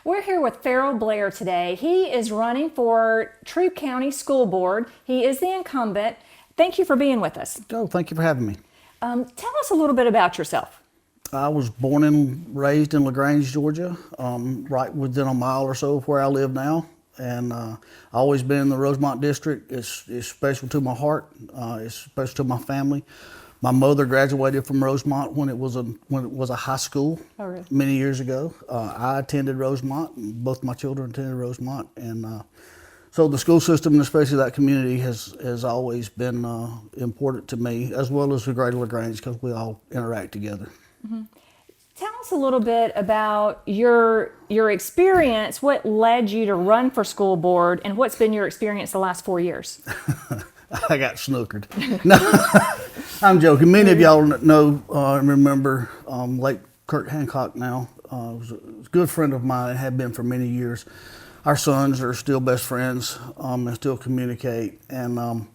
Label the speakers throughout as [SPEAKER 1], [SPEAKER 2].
[SPEAKER 1] We're here with Ferrell Blair today. He is running for Troup County School Board. He is the incumbent. Thank you for being with us.
[SPEAKER 2] Oh, thank you for having me.
[SPEAKER 1] Tell us a little bit about yourself.
[SPEAKER 2] I was born and raised in LaGrange, Georgia, right within a mile or so of where I live now. And I've always been in the Rosemont district. It's special to my heart. It's special to my family. My mother graduated from Rosemont when it was a high school.
[SPEAKER 1] Oh, really?
[SPEAKER 2] Many years ago. I attended Rosemont. Both my children attended Rosemont, and so the school system, and especially that community, has always been important to me, as well as the greater LaGrange, because we all interact together.
[SPEAKER 1] Mm-hmm. Tell us a little bit about your experience. What led you to run for school board, and what's been your experience the last 4 years?
[SPEAKER 2] I got snookered. No, I'm joking. Many of y'all know and remember late Kurt Hancock now. Was a good friend of mine and had been for many years. Our sons are still best friends and still communicate. And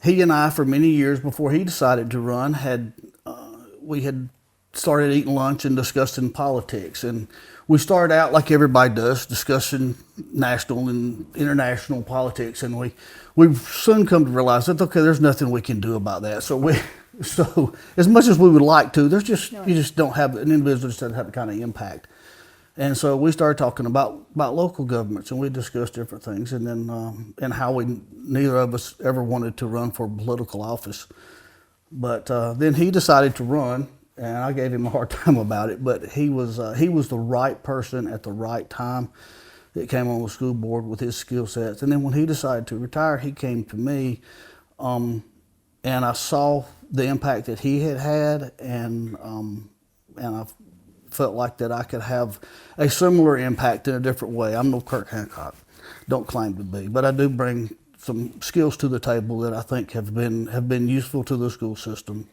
[SPEAKER 2] he and I, for many years before he decided to run, we had started eating lunch and discussing politics. And we started out like everybody does, discussing national and international politics. And we've soon come to realize that, okay, there's nothing we can do about that. So as much as we would like to, you just don't have, an individual just doesn't have the kind of impact. And so we started talking about local governments, and we discussed different things, and then and how neither of us ever wanted to run for political office. But then he decided to run, and I gave him a hard time about it. But he was the right person at the right time that came on the school board with his skill sets. And then when he decided to retire, he came to me, and I saw the impact that he had, and I felt like that I could have a similar impact in a different way. I'm no Kurt Hancock, don't claim to be, but I do bring some skills to the table that I think have been useful to the school system.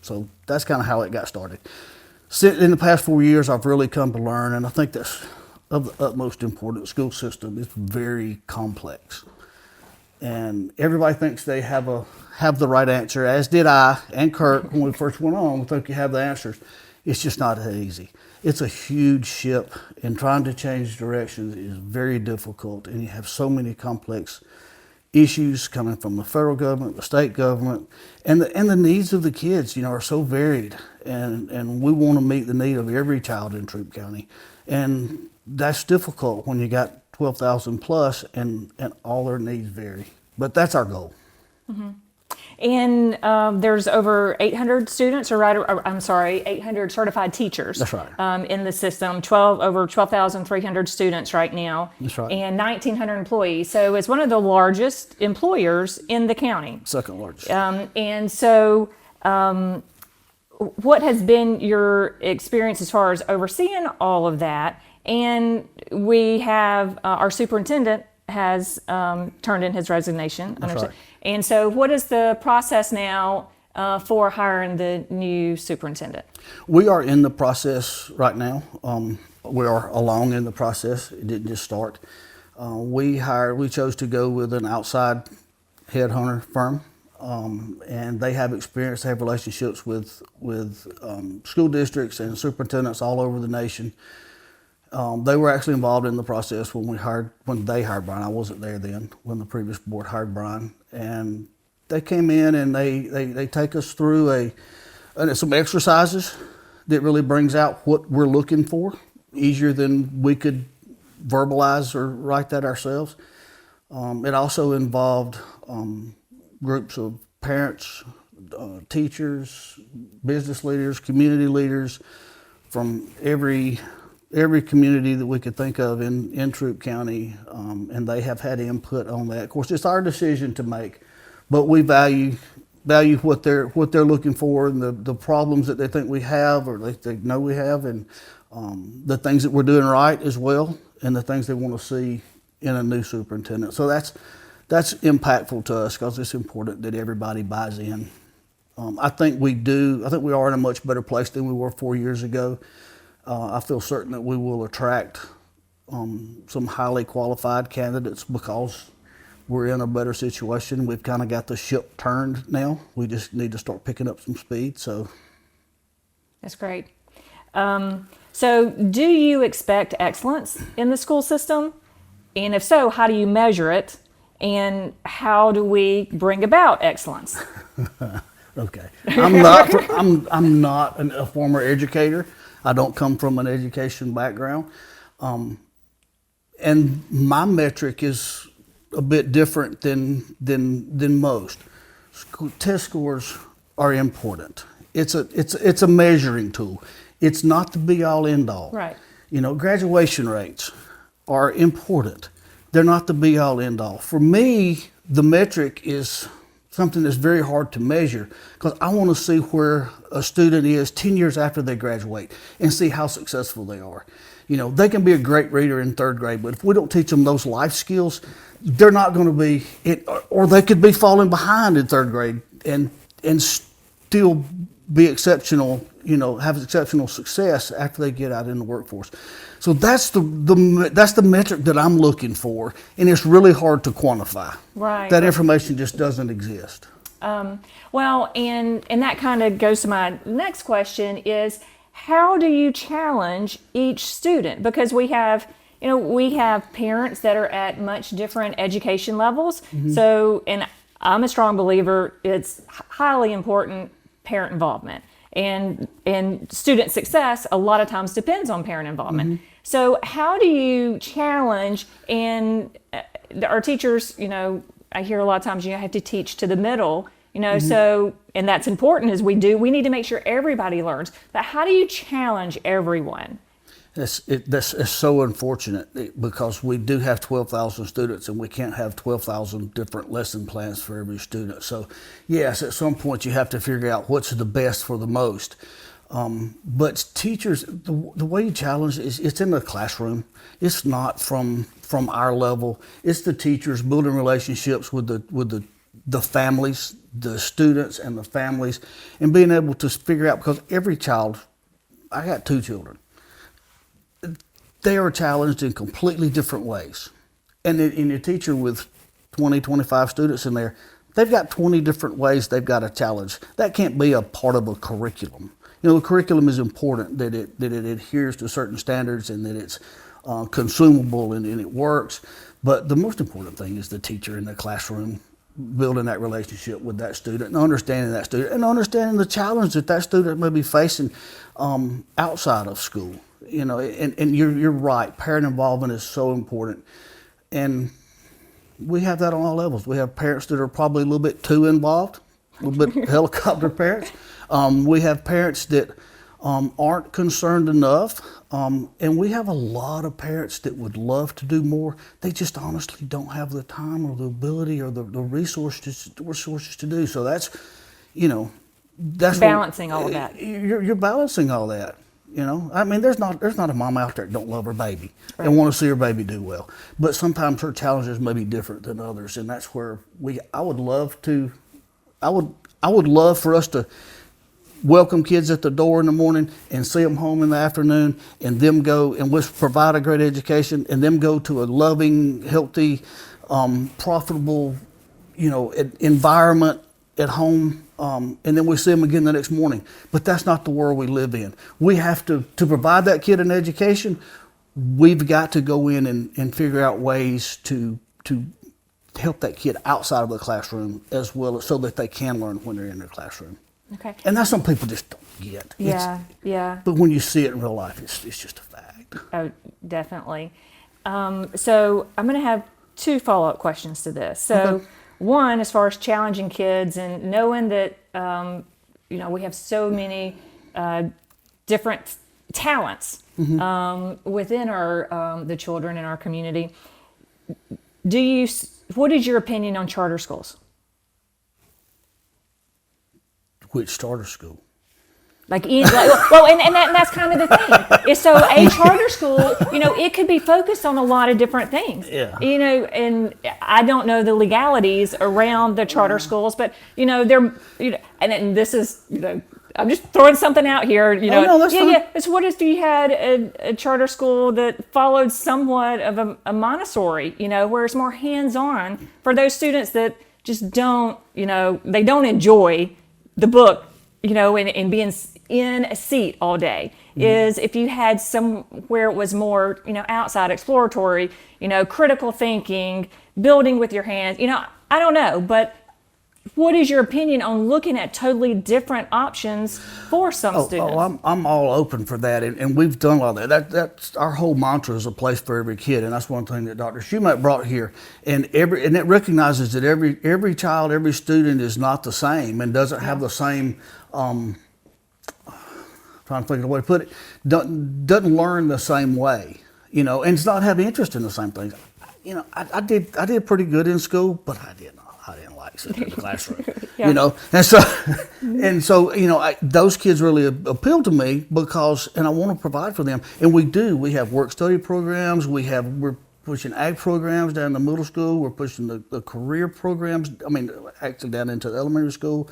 [SPEAKER 2] So that's kind of how it got started. In the past 4 years, I've really come to learn, and I think that's of the utmost importance. The school system is very complex, and everybody thinks they have the right answer, as did I and Kirk when we first went on. We think you have the answers. It's just not that easy. It's a huge ship, and trying to change directions is very difficult, and you have so many complex issues coming from the federal government, the state government, and the needs of the kids, are so varied, and we want to meet the need of every child in Troup County, and that's difficult when you got 12,000 plus, and all their needs vary. But that's our goal.
[SPEAKER 1] Mm-hmm. And there's over 800 students, 800 certified teachers.
[SPEAKER 2] That's right.
[SPEAKER 1] In the system, over 12,300 students right now.
[SPEAKER 2] That's right.
[SPEAKER 1] And 1,900 employees. So it's one of the largest employers in the county.
[SPEAKER 2] Second largest.
[SPEAKER 1] And so what has been your experience as far as overseeing all of that? And we have our superintendent has turned in his resignation.
[SPEAKER 2] That's right.
[SPEAKER 1] And so what is the process now for hiring the new superintendent?
[SPEAKER 2] We are in the process right now. We are along in the process. It didn't just start. We chose to go with an outside headhunter firm, and they have experience, they have relationships with school districts and superintendents all over the nation. They were actually involved in the process when they hired Brian. I wasn't there then, when the previous board hired Brian. And they came in and they take us through some exercises that really brings out what we're looking for, easier than we could verbalize or write that ourselves. It also involved groups of parents, teachers, business leaders, community leaders from every community that we could think of in Troup County, and they have had input on that. Of course, it's our decision to make, but we value what they're looking for, and the problems that they think we have or they know we have, and the things that we're doing right as well, and the things they want to see in a new superintendent. So that's impactful to us, because it's important that everybody buys in. I think we are in a much better place than we were 4 years ago. I feel certain that we will attract some highly qualified candidates, because we're in a better situation. We've kind of got the ship turned now. We just need to start picking up some speed. So
[SPEAKER 1] that's great. So do you expect excellence in the school system? And if so, how do you measure it? And how do we bring about excellence?
[SPEAKER 2] Okay, I'm not a former educator. I don't come from an education background, and my metric is a bit different than most. Test scores are important. It's a measuring tool. It's not the be all end all.
[SPEAKER 1] Right.
[SPEAKER 2] Graduation rates are important. They're not the be all end all. For me, the metric is something that's very hard to measure because I want to see where a student is 10 years after they graduate and see how successful they are. They can be a great reader in third grade, but if we don't teach them those life skills, they're not going to be, or they could be falling behind in third grade and still be exceptional, have exceptional success after they get out in the workforce. So that's the metric that I'm looking for, and it's really hard to quantify.
[SPEAKER 1] Right.
[SPEAKER 2] That information just doesn't exist.
[SPEAKER 1] Well, and that kind of goes to my next question is, how do you challenge each student? Because we have parents that are at much different education levels. Mm-hmm. So, and I'm a strong believer, it's highly important parent involvement. And student success a lot of times depends on parent involvement. Mm-hmm. So how do you challenge, and our teachers, I hear a lot of times you have to teach to the middle, mm-hmm. So, and that's important as we need to make sure everybody learns. But how do you challenge everyone?
[SPEAKER 2] That's so unfortunate because we do have 12,000 students and we can't have 12,000 different lesson plans for every student. So yes, at some point you have to figure out what's the best for the most. But teachers, the way you challenge is it's in the classroom. It's not from our level. It's the teachers building relationships with the families, the students and the families, and being able to figure out, because every child, I got 2 children. They are challenged in completely different ways. And in a teacher with 20, 25 students in there, they've got 20 different ways they've got a challenge. That can't be a part of a curriculum. The curriculum is important, that it adheres to certain standards and that it's consumable and it works. But the most important thing is the teacher in the classroom building that relationship with that student and understanding that student and understanding the challenge that student may be facing outside of school. And you're right, parent involvement is so important. And we have that on all levels. We have parents that are probably a little bit too involved, a little bit helicopter parents. We have parents that aren't concerned enough. And we have a lot of parents that would love to do more. They just honestly don't have the time or the ability or the resources to do. So that's
[SPEAKER 1] balancing all of that.
[SPEAKER 2] You're balancing all that. There's not a mom out there that don't love her baby and want to see her baby do well. But sometimes her challenges may be different than others, and that's where I would love for us to welcome kids at the door in the morning and see them home in the afternoon, and them go and we'll provide a great education, and them go to a loving, healthy, profitable, environment at home. And then we see them again the next morning. But that's not the world we live in. We have to provide that kid an education, we've got to go in and figure out ways to help that kid outside of the classroom as well, so that they can learn when they're in their classroom.
[SPEAKER 1] Okay.
[SPEAKER 2] And that's something people just don't get.
[SPEAKER 1] Yeah.
[SPEAKER 2] But when you see it in real life, it's just a fact.
[SPEAKER 1] Oh, definitely. So I'm going to have 2 follow-up questions to this. So. Okay. One, as far as challenging kids and knowing that, we have so many different talents mm-hmm. Within our the children in our community. What is your opinion on charter schools?
[SPEAKER 2] Which charter school?
[SPEAKER 1] And that's kind of the thing. So a charter school, it could be focused on a lot of different things.
[SPEAKER 2] Yeah.
[SPEAKER 1] And I don't know the legalities around the charter schools, but they're, and this is, I'm just throwing something out here.
[SPEAKER 2] No, that's fine.
[SPEAKER 1] Yeah. So what if you had a charter school that followed somewhat of a Montessori, where it's more hands-on for those students that just don't, they don't enjoy the book, and being in a seat all day, is if you had somewhere it was more, outside, exploratory, critical thinking, building with your hands. I don't know, but what is your opinion on looking at totally different options for some students?
[SPEAKER 2] I'm all open for that, and we've done a lot of that. That's our whole mantra is a place for every kid, and that's one thing that Dr. Schumacher brought here. And it recognizes that every child, every student is not the same and doesn't have the same. Trying to think of the way to put it, doesn't learn the same way, and does not have interest in the same things. I did pretty good in school, but I didn't like sitting in the classroom, and so those kids really appeal to me and I want to provide for them, and we do. We have work study programs. We're pushing ag programs down in the middle school. We're pushing the career programs. Actually down into the elementary school.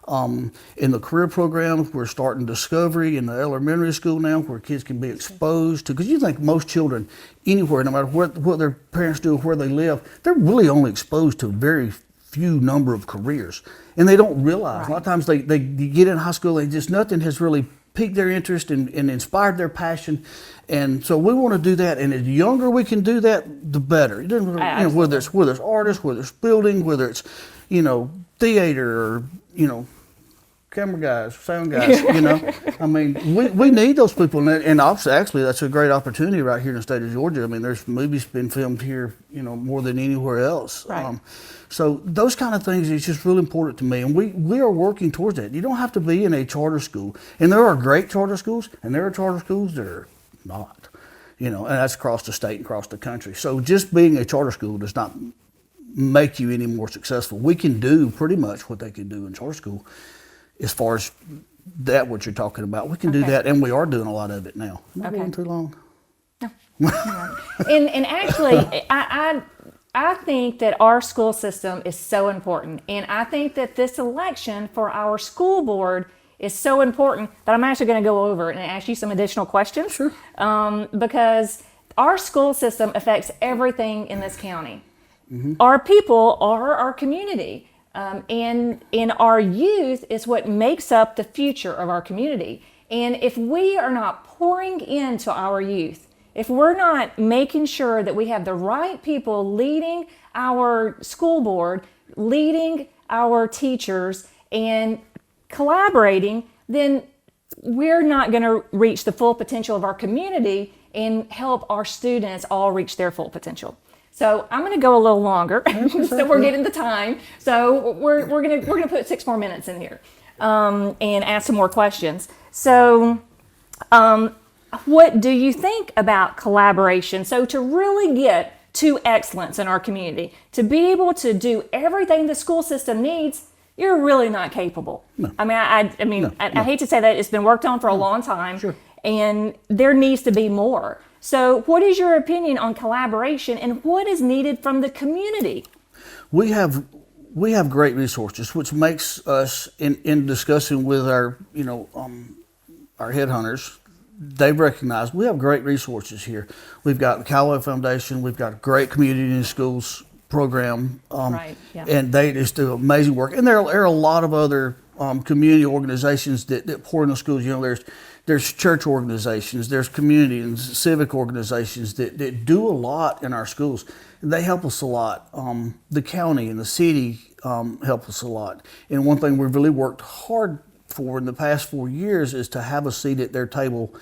[SPEAKER 2] In the career program, we're starting Discovery in the elementary school now, where kids can be exposed to, because you think most children anywhere, no matter what their parents do or where they live, they're really only exposed to a very few number of careers. And they don't realize, a lot of times they get in high school and just nothing has really piqued their interest and inspired their passion. And so we want to do that. And the younger we can do that, the better. It doesn't, whether it's artists, whether it's building, whether it's, theater or, camera guys, sound guys, we need those people. And actually, that's a great opportunity right here in the state of Georgia. There's movies been filmed here, more than anywhere else.
[SPEAKER 1] Right.
[SPEAKER 2] So those kind of things is just really important to me. And we are working towards that. You don't have to be in a charter school. And there are great charter schools, and there are charter schools that are not, and that's across the state and across the country. So just being a charter school does not make you any more successful. We can do pretty much what they can do in charter school. As far as that, what you're talking about, we can do that, and we are doing a lot of it now. Am I going too long?
[SPEAKER 1] No. and actually, I think that our school system is so important, and I think that this election for our school board is so important that I'm actually going to go over it and ask you some additional questions.
[SPEAKER 2] Sure.
[SPEAKER 1] Because our school system affects everything in this county. Mm-hmm. Our people are our community. And our youth is what makes up the future of our community. And if we are not pouring into our youth, if we're not making sure that we have the right people leading our school board, leading our teachers, and collaborating, then we're not going to reach the full potential of our community and help our students all reach their full potential. So I'm going to go a little longer, so we're getting the time. So we're gonna put 6 more minutes in here and ask some more questions. So, what do you think about collaboration? So to really get to excellence in our community, to be able to do everything the school system needs, you're really not capable.
[SPEAKER 2] No.
[SPEAKER 1] I hate to say that, it's been worked on for a long time,
[SPEAKER 2] Sure.
[SPEAKER 1] And there needs to be more. So what is your opinion on collaboration, and what is needed from the community?
[SPEAKER 2] We have great resources, which makes us in discussing with our headhunters, they've recognized we have great resources here. We've got the Callaway Foundation, we've got a great community in schools program, and they just do amazing work. And there are a lot of other community organizations that pour in the schools. There's church organizations, there's community and civic organizations that do a lot in our schools. They help us a lot. The county and the city help us a lot. And one thing we've really worked hard for in the past 4 years is to have a seat at their table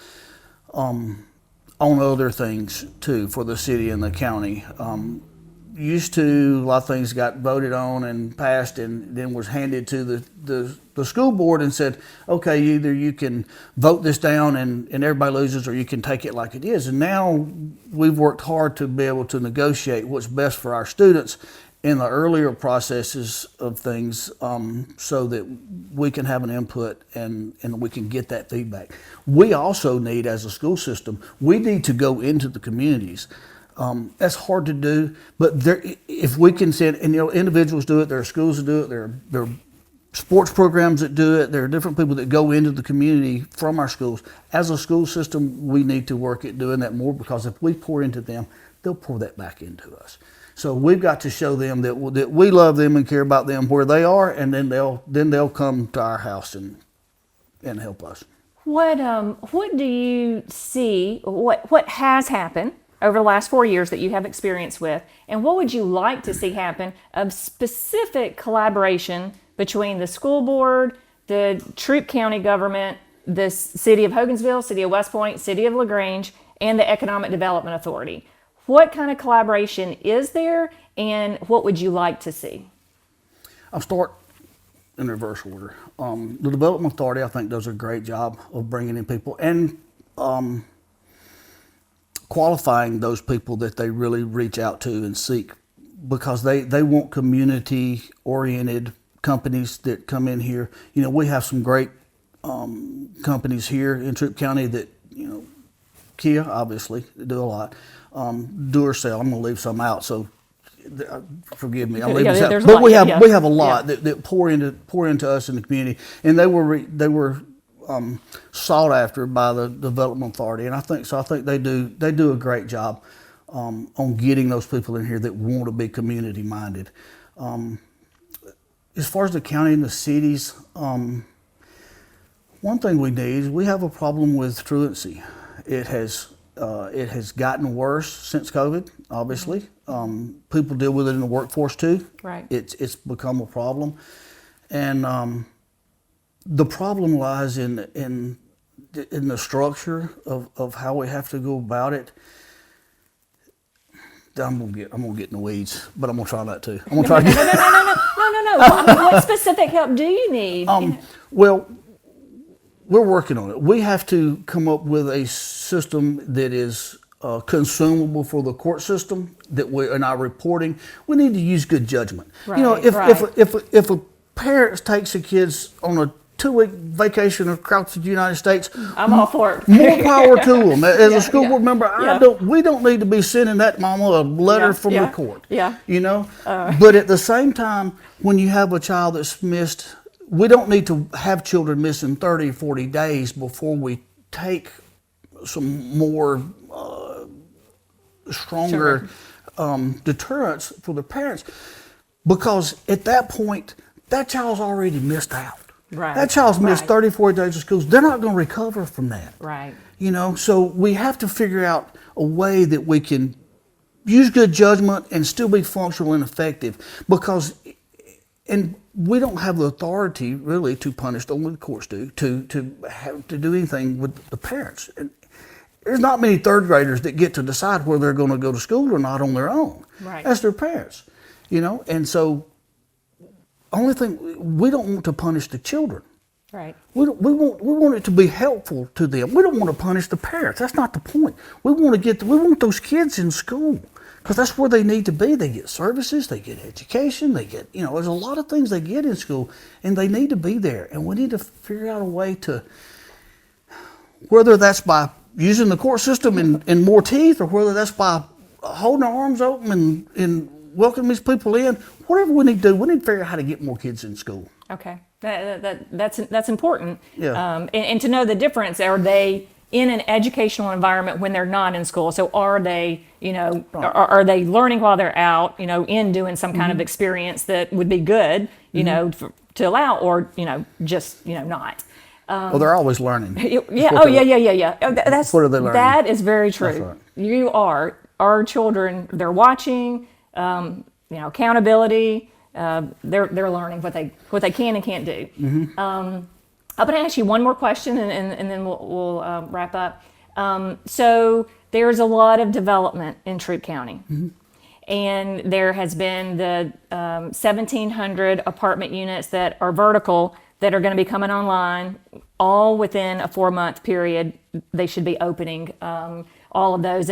[SPEAKER 2] on other things too for the city and the county. Used to, a lot of things got voted on and passed and then was handed to the school board and said, okay, either you can vote this down and everybody loses, or you can take it like it is. And now we've worked hard to be able to negotiate what's best for our students in the earlier processes of things, so that we can have an input and we can get that feedback. We also need, as a school system, we need to go into the communities. That's hard to do, but if we can send, and individuals do it, there are schools that do it, there are sports programs that do it, there are different people that go into the community from our schools. As a school system, we need to work at doing that more, because if we pour into them, they'll pour that back into us. So we've got to show them that we love them and care about them where they are, and then they'll come to our house and and help us.
[SPEAKER 1] What do you see? What has happened over the last 4 years that you have experience with, and what would you like to see happen of specific collaboration between the school board, the Troup County government, the city of Hogansville, city of West Point, city of LaGrange, and the Economic Development Authority? What kind of collaboration is there, and what would you like to see?
[SPEAKER 2] I'll start in reverse order. The Development Authority, I think, does a great job of bringing in people and qualifying those people that they really reach out to and seek, because they want community-oriented companies that come in here. You know, we have some great companies here in Troup County that, you know, Kia, obviously, they do a lot. Duracell, I'm going to leave some out, so forgive me. I'm leaving some out. But we have a lot that pour into us in the community, and they were sought after by the Development Authority, and I think they do a great job on getting those people in here that want to be community minded. As far as the county and the cities, one thing we need is we have a problem with truancy. It has gotten worse since COVID, obviously. People deal with it in the workforce too.
[SPEAKER 1] Right.
[SPEAKER 2] It's become a problem, and the problem lies in the structure of how we have to go about it. I'm gonna get in the weeds, but I'm gonna try not to. I'm gonna try to get.
[SPEAKER 1] No. I mean, what specific help do you need?
[SPEAKER 2] Well, we're working on it. We have to come up with a system that is consumable for the court system. That we in our reporting, we need to use good judgment.
[SPEAKER 1] Right,
[SPEAKER 2] you know, if a parent takes the kids on a 2-week vacation across the United States,
[SPEAKER 1] I'm all for it.
[SPEAKER 2] More power to them. As a school board member, we don't need to be sending that mama a letter from the court.
[SPEAKER 1] Yeah.
[SPEAKER 2] You know, but at the same time, when you have a child that's missed, we don't need to have children missing 30, 40 days before we take some more stronger deterrents for the parents, because at that point, that child's already missed out.
[SPEAKER 1] Right.
[SPEAKER 2] That child's missed 30, 40 days of school. They're not going to recover from that.
[SPEAKER 1] Right.
[SPEAKER 2] You know, so we have to figure out a way that we can use good judgment and still be functional and effective, because we don't have the authority really to punish, only the courts do, to do anything with the parents. And there's not many third graders that get to decide whether they're going to go to school or not on their own.
[SPEAKER 1] Right.
[SPEAKER 2] That's their parents, you know, and so only thing, we don't want to punish the children.
[SPEAKER 1] Right.
[SPEAKER 2] We want it to be helpful to them. We don't want to punish the parents. That's not the point. We want those kids in school, because that's where they need to be. They get services, they get education, they get, you know, there's a lot of things they get in school, and they need to be there. And we need to figure out a way to, whether that's by using the court system and more teeth, or whether that's by holding our arms open and welcome these people in. Whatever we need to do, we need to figure out how to get more kids in school.
[SPEAKER 1] Okay, that's important.
[SPEAKER 2] Yeah.
[SPEAKER 1] And to know the difference. Are they in an educational environment when they're not in school? So are they, you know, are they learning while they're out, you know, in doing some kind of experience that would be good, you know, to allow, or, you know, just, you know, not.
[SPEAKER 2] Well, they're always learning.
[SPEAKER 1] Yeah. Oh, yeah. That's
[SPEAKER 2] what are they learning? That
[SPEAKER 1] is very true. That's right. Our children, they're watching. You know, accountability. They're learning what they can and can't do. Mm-hmm. I'm going to ask you one more question, and then we'll wrap up. So there's a lot of development in Troup County, and there has been the 1,700 apartment units that are vertical that are going to be coming online, all within a 4-month period. They should be opening. All of those,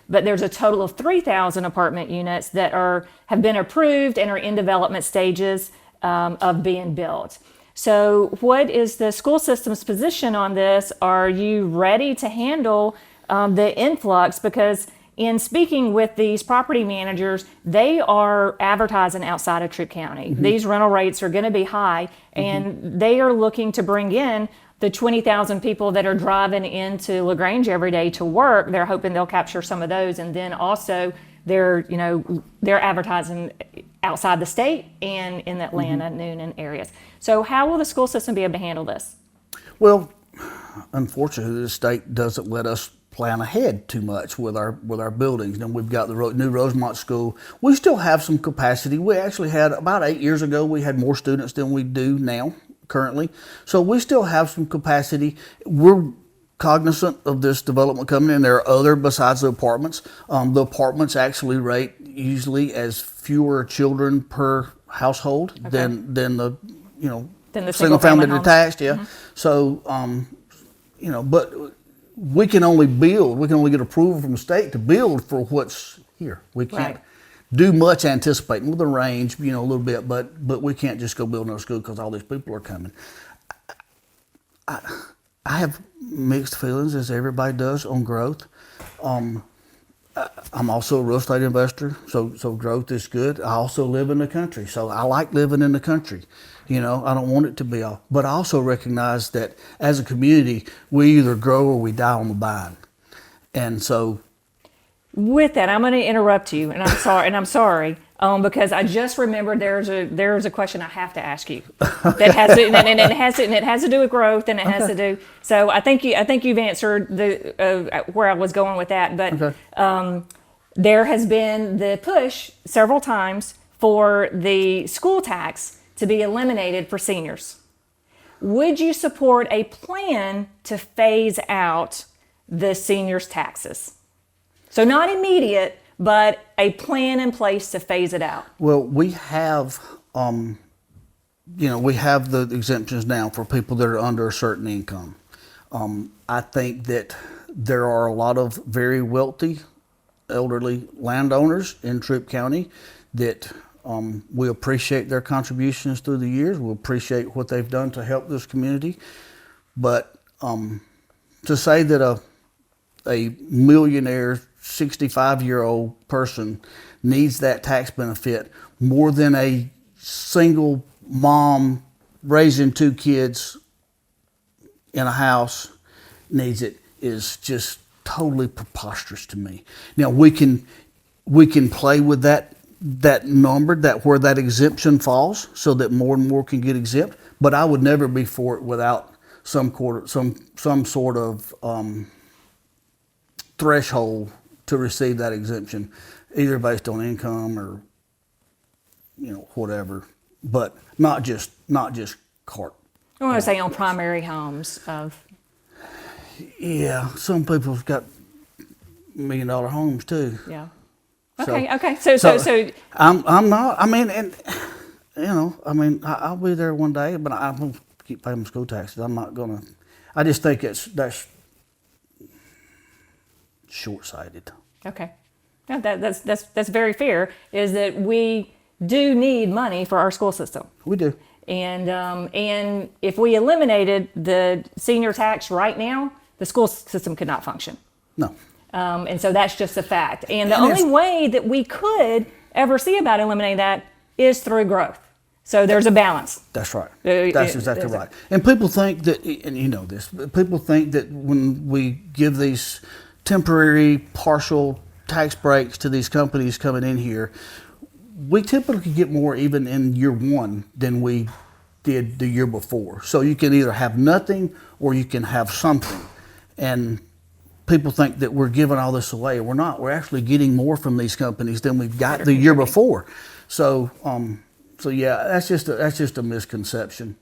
[SPEAKER 1] but there's a total of 3,000 apartment units that have been approved and are in development stages of being built. So what is the school system's position on this? Are you ready to handle the influx? Because in speaking with these property managers, they are advertising outside of Troup County. Mm-hmm. These rental rates are going to be high, and they are looking to bring in the 20,000 people that are driving into LaGrange every day to work. They're hoping they'll capture some of those, and then also they're advertising outside the state and in the Atlanta, Noonan areas. So how will the school system be able to handle this?
[SPEAKER 2] Well, unfortunately, the state doesn't let us plan ahead too much with our buildings. Then we've got the new Rosemont School. We still have some capacity. We actually had about 8 years ago. We had more students than we do now currently. So we still have some capacity. We're cognizant of this development coming in. There are other besides the apartments. The apartments actually rate usually as fewer children per household than the
[SPEAKER 1] Than the
[SPEAKER 2] single family
[SPEAKER 1] homes.
[SPEAKER 2] detached. Yeah. So but we can only get approval from the state to build for what's here. We can't do much anticipating with the range, a little bit, but we can't just go build another school because all these people are coming. I have mixed feelings, as everybody does, on growth. I'm also a real estate investor, so growth is good. I also live in the country, so I like living in the country. I don't want it to be all. But I also recognize that as a community, we either grow or we die on the vine. And so,
[SPEAKER 1] with that, I'm going to interrupt you, and I'm sorry, because I just remembered there's a question I have to ask you that has to, and it has to do with growth, and it has to do. So I think you've answered where I was going with that, but there has been the push several times for the school tax to be eliminated for seniors. Would you support a plan to phase out the seniors' taxes? So not immediate, but a plan in place to phase it out.
[SPEAKER 2] Well, we have the exemptions now for people that are under a certain income. I think that there are a lot of very wealthy elderly landowners in Troup County that we appreciate their contributions through the years. We appreciate what they've done to help this community. But to say that a millionaire 65-year-old person needs that tax benefit more than a single mom raising 2 kids in a house needs it is just totally preposterous to me. Now we can play with that number, where that exemption falls, so that more and more can get exempt. But I would never be for it without some sort of threshold to receive that exemption, either based on income or whatever, but not just cart.
[SPEAKER 1] I want to say on primary homes of.
[SPEAKER 2] Yeah, some people's got $1 million homes too.
[SPEAKER 1] Yeah.
[SPEAKER 2] So-
[SPEAKER 1] Okay. So
[SPEAKER 2] I'm not. I mean, I'll be there one day, but I'm gonna keep paying my school taxes. I'm not gonna. I just think that's short-sighted.
[SPEAKER 1] Okay. No, that's very fair. Is that we do need money for our school system,
[SPEAKER 2] We do.
[SPEAKER 1] and if we eliminated the senior tax right now, the school system could not function.
[SPEAKER 2] No.
[SPEAKER 1] And so that's just a fact. And the
[SPEAKER 2] And
[SPEAKER 1] only way that we could ever see about eliminating that is through growth. So there's a balance.
[SPEAKER 2] That's right. That's exactly right. And people think that, and you know this, but people think that when we give these temporary, partial tax breaks to these companies coming in here, we typically get more even in year one than we did the year before. So you can either have nothing or you can have something. And people think that we're giving all this away. We're not. We're actually getting more from these companies than we've got the year before. So, yeah, that's just a misconception.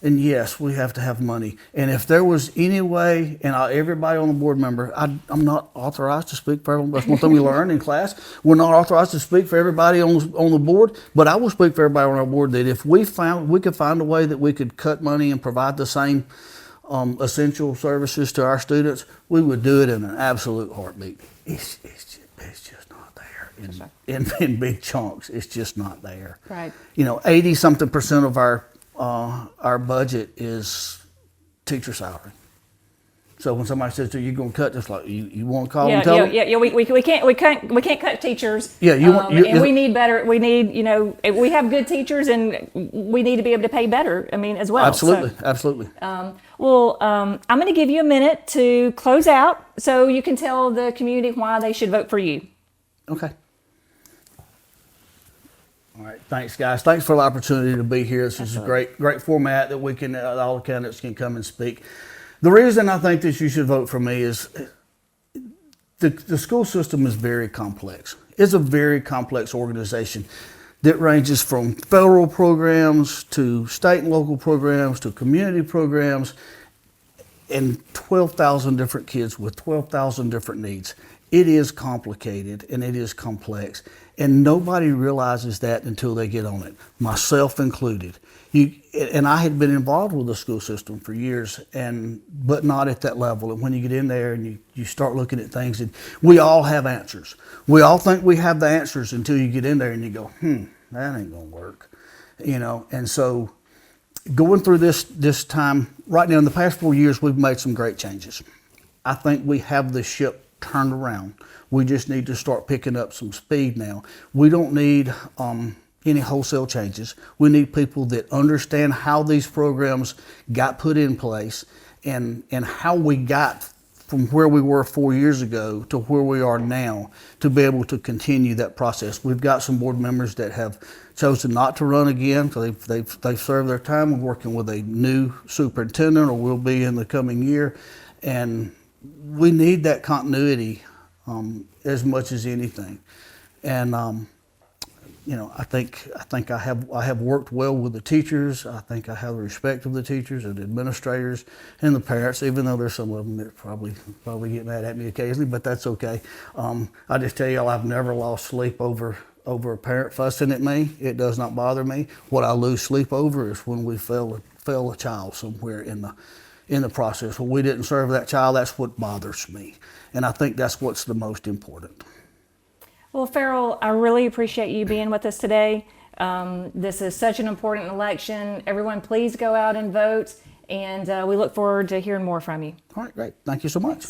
[SPEAKER 2] And yes, we have to have money. And if there was any way, and everybody on the board member, I'm not authorized to speak for everyone. That's one thing we learned in class. We're not authorized to speak for everybody on the board, but I will speak for everybody on our board that if we could find a way that we could cut money and provide the same essential services to our students, we would do it in an absolute heartbeat. It's just not there in big chunks. It's just not there.
[SPEAKER 1] Right.
[SPEAKER 2] 80-something% of our budget is teacher salary. So when somebody says, "Are you going to cut this?" Like you want to call and tell them?
[SPEAKER 1] Yeah. We can't cut teachers.
[SPEAKER 2] Yeah,
[SPEAKER 1] we need better. We need we have good teachers, and we need to be able to pay better. I mean, as well.
[SPEAKER 2] Absolutely.
[SPEAKER 1] I'm going to give you a minute to close out, so you can tell the community why they should vote for you.
[SPEAKER 2] Okay. All right, thanks, guys. Thanks for the opportunity to be here. This is a great format that we can, all the candidates can come and speak. The reason I think that you should vote for me is the school system is very complex. It's a very complex organization that ranges from federal programs to state and local programs to community programs, and 12,000 different kids with 12,000 different needs. It is complicated and it is complex, and nobody realizes that until they get on it, myself included. And I had been involved with the school system for years, but not at that level. And when you get in there and you start looking at things, and we all have answers. We all think we have the answers until you get in there and you go, that ain't gonna work, And so going through this time right now, in the past 4 years, we've made some great changes. I think we have the ship turned around. We just need to start picking up some speed now. We don't need any wholesale changes. We need people that understand how these programs got put in place and how we got from where we were 4 years ago to where we are now to be able to continue that process. We've got some board members that have chosen not to run again. So they've served their time. We're working with a new superintendent, or will be in the coming year. And we need that continuity as much as anything. And I think I have worked well with the teachers. I think I have the respect of the teachers and the administrators and the parents, even though there's some of them that probably get mad at me occasionally, but that's okay. I just tell y'all, I've never lost sleep over a parent fussing at me. It does not bother me. What I lose sleep over is when we fail a child somewhere in the process. When we didn't serve that child, that's what bothers me. And I think that's what's the most important.
[SPEAKER 1] Well, Ferrell, I really appreciate you being with us today. This is such an important election. Everyone, please go out and vote, and we look forward to hearing more from you.
[SPEAKER 2] All right, great. Thank you so much.